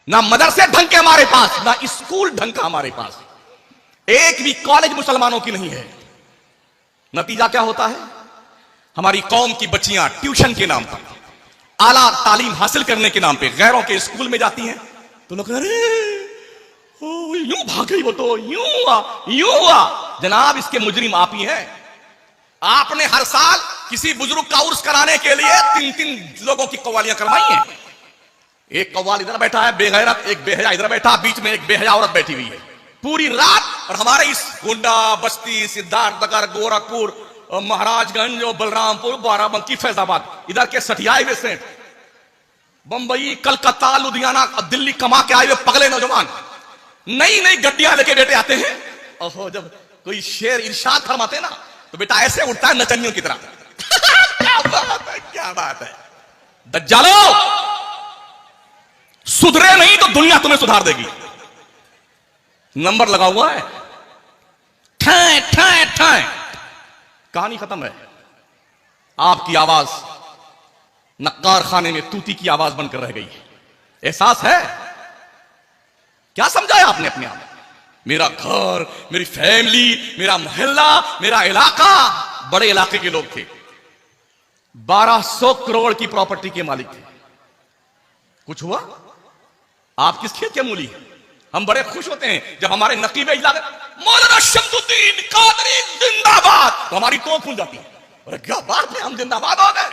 ना मदरसे ढंग के हमारे पास, ना स्कूल ढंग का हमारे पास, एक भी कॉलेज मुसलमानों की नहीं है। नतीजा क्या होता है? हमारी कौम की बच्चियां ट्यूशन के नाम पर, आला तालीम हासिल करने के नाम पे गैरों के स्कूल में जाती हैं, तो लोग अरे यूं भाग गई वो, तो यूं हुआ। जनाब, इसके मुजरिम आप ही हैं। आपने हर साल किसी बुजुर्ग का उर्स कराने के लिए 3-3 लोगों की कव्वालियां करवाई हैं। एक कव्वाल इधर बैठा है बेगैरत, एक बेहया इधर बैठा, बीच में एक बेहया औरत बैठी हुई है पूरी रात। और हमारे इस गोंडा, बस्ती, सिद्धार्थनगर, गोरखपुर, महाराजगंज और बलरामपुर, बाराबंकी, फैजाबाद, इधर के सठियाए हुए सेठ, बंबई, कलकत्ता, लुधियाना, दिल्ली कमा के आए हुए पगले नौजवान नई नई गड्डियां लेके बेटे आते हैं। ओहो, जब कोई शेर इरशाद फरमाते ना, तो बेटा ऐसे उठता है नचनियों की तरह। क्या बात है, क्या बात है। दज्जालो, सुधरे नहीं तो दुनिया तुम्हें सुधार देगी। नंबर लगा हुआ है, ठाए ठाए ठाए, कहानी खत्म है। आपकी आवाज नक्कार खाने में तूती की आवाज बनकर रह गई है। एहसास है? क्या समझा है आपने अपने आप? मेरा घर, मेरी फैमिली, मेरा मोहल्ला, मेरा इलाका, बड़े इलाके के लोग थे, 1200 करोड़ की प्रॉपर्टी के मालिक थे। कुछ हुआ? आप किस खेत के मूली हैं? हम बड़े खुश होते हैं जब हमारे नकीब इलाके मौलाना शमसुद्दीन कादरी जिंदाबाद, तो हमारी तोप खुल जाती है। अरे क्या बात है, हम जिंदाबाद हो गए।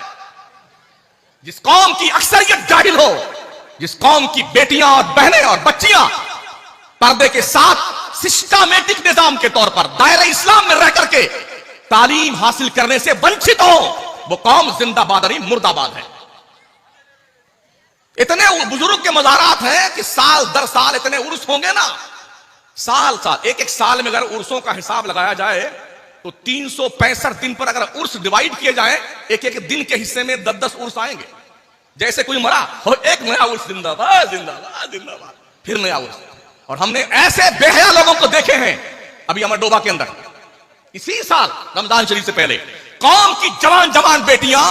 जिस कौम की अक्सरियत जाहिल हो, जिस कौम की बेटियां और बहनें और बच्चियां पर्दे के साथ सिस्टमैटिक निजाम के तौर पर दायरे इस्लाम में रह करके तालीम हासिल करने से वंचित हो, वो कौम जिंदाबाद नहीं मुर्दाबाद है। इतने बुजुर्ग के मज़ारात हैं कि साल दर साल इतने उर्स होंगे ना, साल साल, एक एक साल में अगर उर्सों का हिसाब लगाया जाए तो 365 दिन पर अगर उर्स डिवाइड किए जाए, एक एक दिन के हिस्से में 10-10 उर्स आएंगे। जैसे कोई मरा हो, एक नया उर्स, जिंदाबाद जिंदाबाद जिंदाबाद, फिर नया उर्स। और हमने ऐसे बेहया लोगों को देखे हैं अभी अमरडोबा के अंदर, इसी साल रमजान शरीफ से पहले, कौम की जवान जवान बेटियां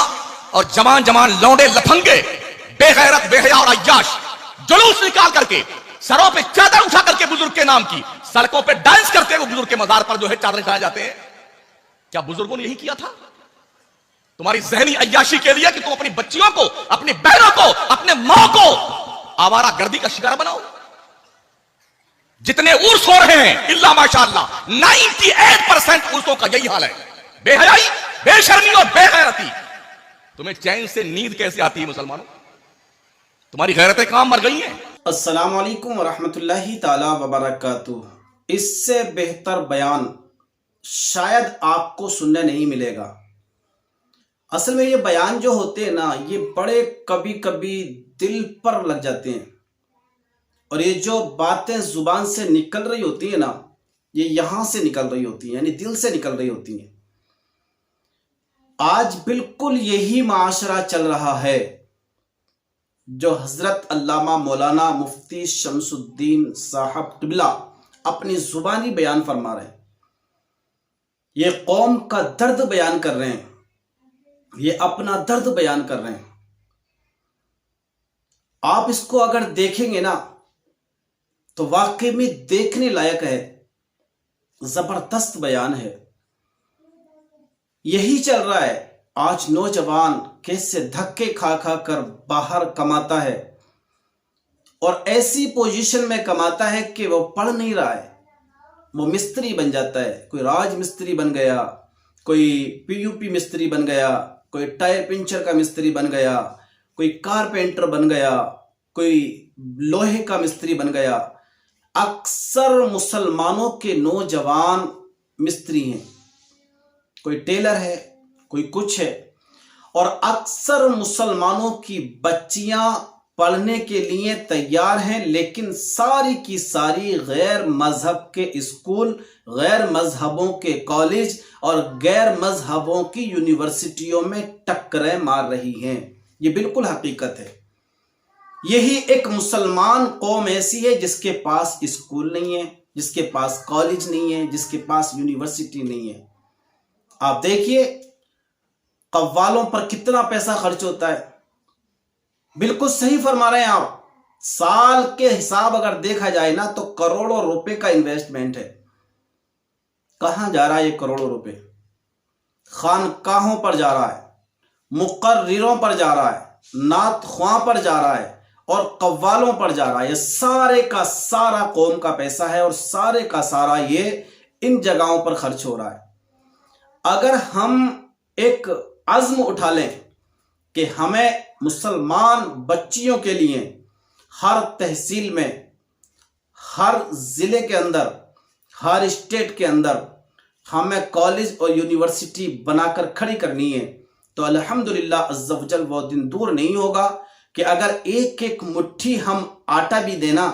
और जवान जवान लौंडे लफंगे, बेगैरत, बेहया और अय्याश जुलूस निकाल करके, सरों पे चादर उठा करके बुजुर्ग के नाम की, सड़कों पे डांस करते हुए बुजुर्ग के मजार पर जो है चादर उठाए जाते हैं। क्या बुजुर्गों ने यही किया था? तुम्हारी जहनी अय्याशी के लिए कि तुम अपनी बच्चियों को, अपनी बहनों को, अपने मां को आवारा गर्दी का शिकार बनाओ। जितने उर्स हो रहे हैं, इल्ला माशाअल्लाह 98% उर्सों का यही हाल है। बेहयाई, बेशर्मी और बेगैरती। तुम्हें चैन से नींद कैसे आती है मुसलमानों? तुम्हारी गैरतें कहां मर गई हैं? अस्सलाम वालेकुम वरहमतुल्लाहि ताला वबरकातुहू। इससे बेहतर बयान शायद आपको सुनने नहीं मिलेगा। असल में ये बयान जो होते हैं ना, ये बड़े कभी कभी दिल पर लग जाते हैं। और ये जो बातें जुबान से निकल रही होती है ना, ये यहां से निकल रही होती है, यानी दिल से निकल रही होती है। आज बिल्कुल यही माशरा चल रहा है जो हजरत अल्लामा मौलाना मुफ्ती शमसुद्दीन साहब क़िबला अपनी जुबानी बयान फरमा रहे हैं। ये कौम का दर्द बयान कर रहे हैं, ये अपना दर्द बयान कर रहे हैं। आप इसको अगर देखेंगे ना तो वाकई में देखने लायक है, जबरदस्त बयान है। यही चल रहा है आज। नौजवान कैसे धक्के खा खा कर बाहर कमाता है और ऐसी पोजीशन में कमाता है कि वो पढ़ नहीं रहा है, वो मिस्त्री बन जाता है। कोई राज मिस्त्री बन गया, कोई पीयूपी मिस्त्री बन गया, कोई टायर पंचर का मिस्त्री बन गया, कोई कारपेंटर बन गया, कोई लोहे का मिस्त्री बन गया। अक्सर मुसलमानों के नौजवान मिस्त्री हैं, कोई टेलर है, कोई कुछ है। और अक्सर मुसलमानों की बच्चियां पढ़ने के लिए तैयार हैं, लेकिन सारी की सारी गैर मजहब के स्कूल, गैर मजहबों के कॉलेज और गैर मजहबों की यूनिवर्सिटियों में टक्करें मार रही हैं। ये बिल्कुल हकीकत है। यही एक मुसलमान कौम ऐसी है जिसके पास स्कूल नहीं है, जिसके पास कॉलेज नहीं है, जिसके पास यूनिवर्सिटी नहीं है। आप देखिए कव्वालों पर कितना पैसा खर्च होता है। बिल्कुल सही फरमा रहे हैं आप। साल के हिसाब अगर देखा जाए ना तो करोड़ों रुपए का इन्वेस्टमेंट है। कहां जा रहा है ये करोड़ों रुपए? खानकाहों पर जा रहा है, मुकर्रिरों पर जा रहा है, नात ख्वां पर जा रहा है और कव्वालों पर जा रहा है। ये सारे का सारा कौम का पैसा है और सारे का सारा ये इन जगहों पर खर्च हो रहा है। अगर हम एक अज़्म उठा लें कि हमें मुसलमान बच्चियों के लिए हर तहसील में, हर ज़िले के अंदर, हर स्टेट के अंदर हमें कॉलेज और यूनिवर्सिटी बनाकर खड़ी करनी है, तो अल्हम्दुलिल्लाह अज़्ज़ा वजल वो दिन दूर नहीं होगा कि अगर एक एक मुट्ठी हम आटा भी देना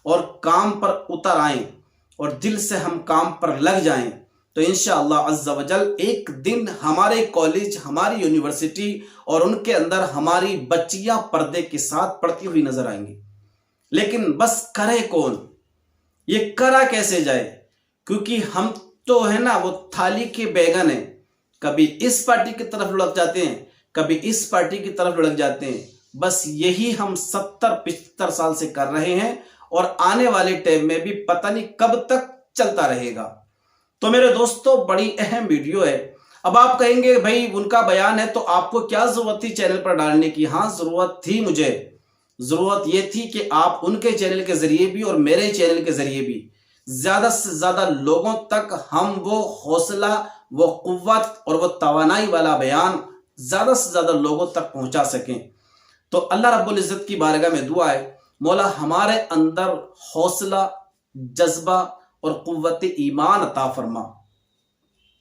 और काम पर उतर आएं और दिल से हम काम पर लग जाएं, तो इंशाअल्लाह अज़्ज़ा वजल एक दिन हमारे कॉलेज, हमारी यूनिवर्सिटी और उनके अंदर हमारी बच्चियां पर्दे के साथ पढ़ती हुई नजर आएंगी। लेकिन बस करे कौन? ये करा कैसे जाए? क्योंकि हम तो है ना वो थाली के बैगन है, कभी इस पार्टी की तरफ लुढ़क जाते हैं, कभी इस पार्टी की तरफ लुढ़क जाते हैं। बस यही हम 70-75 साल से कर रहे हैं और आने वाले टाइम में भी पता नहीं कब तक चलता रहेगा। तो मेरे दोस्तों, बड़ी अहम वीडियो है। अब आप कहेंगे भाई उनका बयान है तो आपको क्या जरूरत थी चैनल पर डालने की? हाँ, जरूरत थी मुझे। जरूरत यह थी कि आप उनके चैनल के जरिए भी और मेरे चैनल के जरिए भी ज्यादा से ज्यादा लोगों तक हम वो हौसला, वो कुव्वत और वो तवानाई वाला बयान ज्यादा से ज्यादा लोगों तक पहुंचा सकें। तो अल्लाह रब्बुल इज्जत की बारगाह में दुआ है, मौला हमारे अंदर हौसला, जज्बा और कुव्वत ईमान अता फरमा।